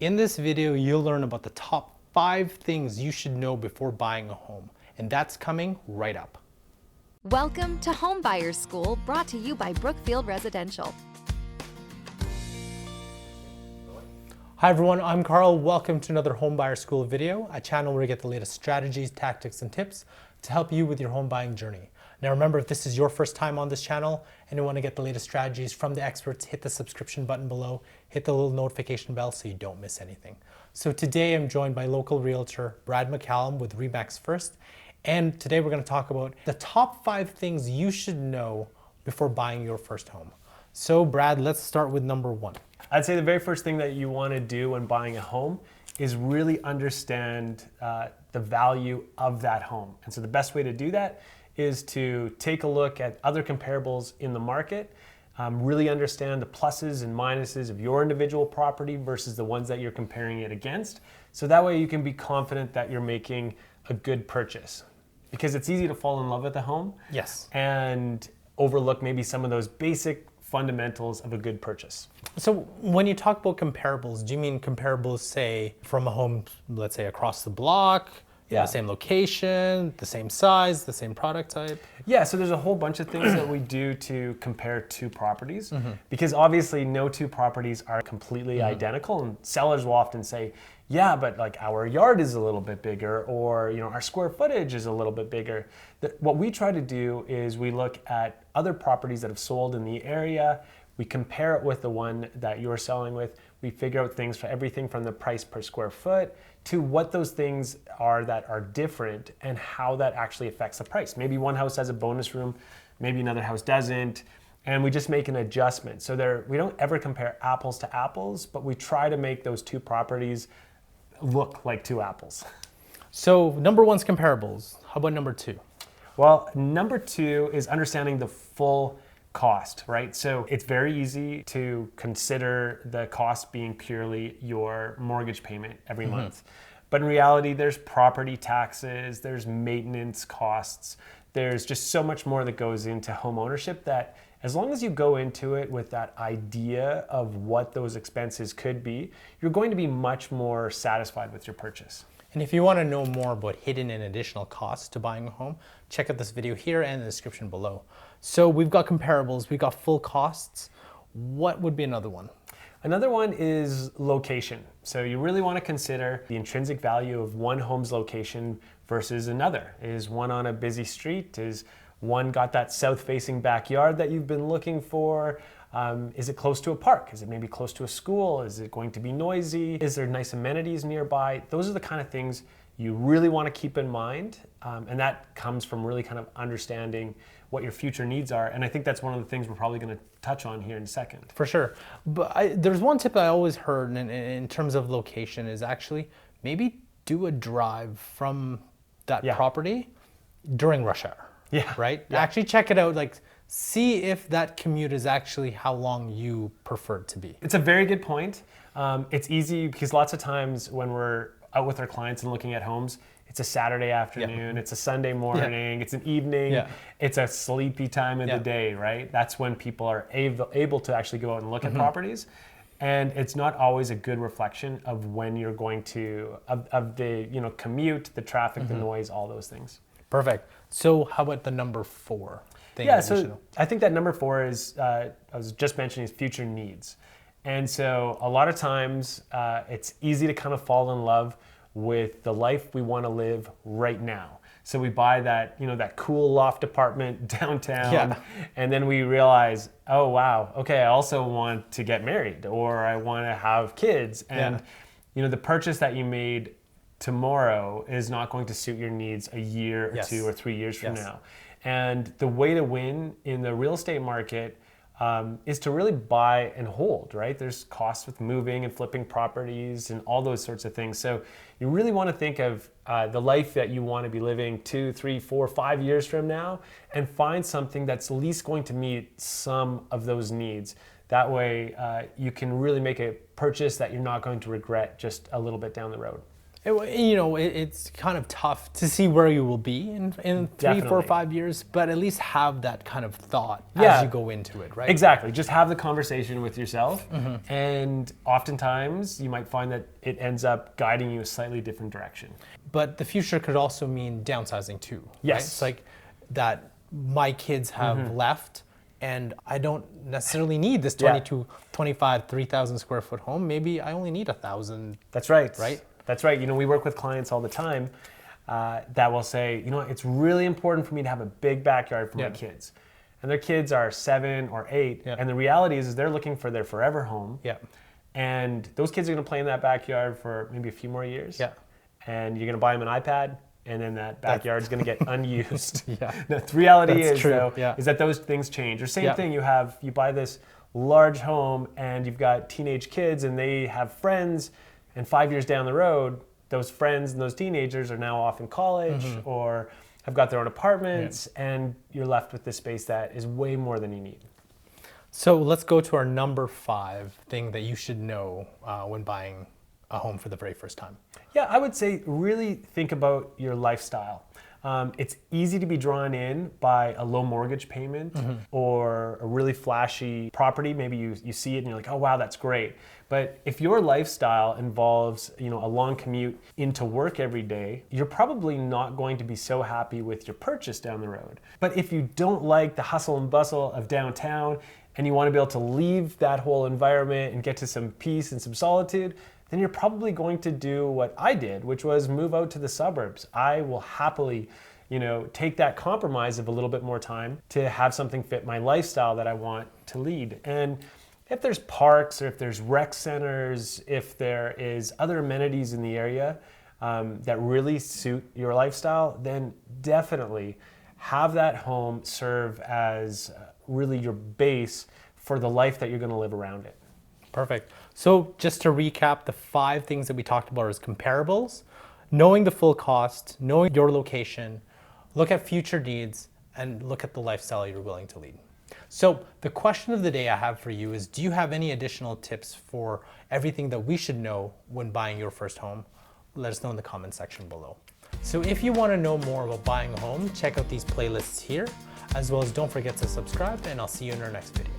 In this video, you'll learn about the top 5 things you should know before buying a home, and that's coming right up. Welcome to Home Buyers School, brought to you by Brookfield Residential. Hi everyone, I'm Carl. Welcome to another Home Buyer School video, a channel where you get the latest strategies, tactics, and tips to help you with your home buying journey. Now remember, if this is your first time on this channel and you want to get the latest strategies from the experts, hit the subscription button below, hit the little notification bell so you don't miss anything. So today I'm joined by local realtor Brad McCallum with Remax First, and today we're going to talk about the top 5 things you should know before buying your first home. So Brad, let's start with number 1. I'd say the very first thing that you want to do when buying a home is really understand the value of that home. And so the best way to do that is to take a look at other comparables in the market, really understand the pluses and minuses of your individual property versus the ones that you're comparing it against. So that way you can be confident that you're making a good purchase. Because it's easy to fall in love with a home. Yes. And overlook maybe some of those basic fundamentals of a good purchase. So when you talk about comparables, do you mean comparables, say, from a home, let's say across the block, in the same location, the same size, the same product type? Yeah, so there's a whole bunch of things that we do to compare two properties, because obviously no two properties are completely identical, and sellers will often say, yeah, but like our yard is a little bit bigger, or our square footage is a little bit bigger. What we try to do is we look at other properties that have sold in the area, we compare it with the one that you're selling with, we figure out things for everything from the price per square foot to what those things are that are different and how that actually affects the price. Maybe one house has a bonus room, maybe another house doesn't, and we just make an adjustment. So we don't ever compare apples to apples, but we try to make those two properties look like two apples. So number 1's comparables. How about number 2? Well, number 2 is understanding the full cost, right? So it's very easy to consider the cost being purely your mortgage payment every month. But in reality, there's property taxes, there's maintenance costs, there's just so much more that goes into home ownership that as long as you go into it with that idea of what those expenses could be, you're going to be much more satisfied with your purchase. And if you want to know more about hidden and additional costs to buying a home, check out this video here and in the description below. So we've got comparables, we've got full costs. What would be another one? Another one is location. So you really want to consider the intrinsic value of one home's location versus another. Is one on a busy street? Is one got that south-facing backyard that you've been looking for? Is it close to a park? Is it maybe close to a school? Is it going to be noisy? Is there nice amenities nearby? Those are the kind of things you really want to keep in mind. And that comes from really kind of understanding what your future needs are. And I think that's one of the things we're probably going to touch on here in a second. For sure. But there's one tip I always heard in terms of location is actually maybe do a drive from that property during rush hour. Yeah. Right? Yeah. Actually check it out. Like, see if that commute is actually how long you prefer it to be. It's a very good point. It's easy because lots of times when we're out with our clients and looking at homes, it's a Saturday afternoon, it's a Sunday morning, it's an evening, it's a sleepy time of the day, right? That's when people are able to actually go out and look at properties. And it's not always a good reflection of when you're going to, of the commute, the traffic, the noise, all those things. Perfect. So how about the number 4 thing? Yeah, so I think that number 4 is, I was just mentioning, is future needs. And so a lot of times it's easy to kind of fall in love with the life we want to live right now. So we buy that, that cool loft apartment downtown, and then we realize, oh wow, okay, I also want to get married, or I want to have kids, and the purchase that you made tomorrow is not going to suit your needs a year or 2 or 3 years from now. And the way to win in the real estate market is to really buy and hold, right? There's costs with moving and flipping properties and all those sorts of things. So you really want to think of the life that you want to be living 2, 3, 4, 5 years from now, and find something that's at least going to meet some of those needs. That way you can really make a purchase that you're not going to regret just a little bit down the road. It's kind of tough to see where you will be in 3, 4, Definitely. 5 years, but at least have that kind of thought Yeah. as you go into it, right? Exactly. Just have the conversation with yourself. And oftentimes you might find that it ends up guiding you a slightly different direction. But the future could also mean downsizing too. Right? Yes. It's like that my kids have left and I don't necessarily need this Yeah. 22, 25, 3,000 square foot home. Maybe I only need 1,000. That's right. Right? That's right. We work with clients all the time that will say, it's really important for me to have a big backyard for Yeah. my kids. And their kids are 7 or 8. Yeah. And the reality is they're looking for their forever home. Yeah. And those kids are going to play in that backyard for maybe a few more years. Yeah. And you're going to buy them an iPad, and then that backyard is going to get unused. Yeah. No, the reality That's is, true, though, yeah. is that those things change. Or same Yeah. thing, you buy this large home, and you've got teenage kids, and they have friends, and 5 years down the road, those friends and those teenagers are now off in college or have got their own apartments, and you're left with this space that is way more than you need. So let's go to our number 5 thing that you should know when buying a home for the very first time. Yeah, I would say really think about your lifestyle. It's easy to be drawn in by a low mortgage payment or a really flashy property. Maybe you see it and you're like, oh wow, that's great. But if your lifestyle involves a long commute into work every day, you're probably not going to be so happy with your purchase down the road. But if you don't like the hustle and bustle of downtown and you want to be able to leave that whole environment and get to some peace and some solitude, then you're probably going to do what I did, which was move out to the suburbs. I will happily, take that compromise of a little bit more time to have something fit my lifestyle that I want to lead. And if there's parks or if there's rec centers, if there is other amenities in the area that really suit your lifestyle, then definitely have that home serve as really your base for the life that you're going to live around it. Perfect. So just to recap, the 5 things that we talked about is comparables, knowing the full cost, knowing your location, look at future needs, and look at the lifestyle you're willing to lead. So the question of the day I have for you is, do you have any additional tips for everything that we should know when buying your first home? Let us know in the comment section below. So if you want to know more about buying a home, check out these playlists here, as well as don't forget to subscribe, and I'll see you in our next video.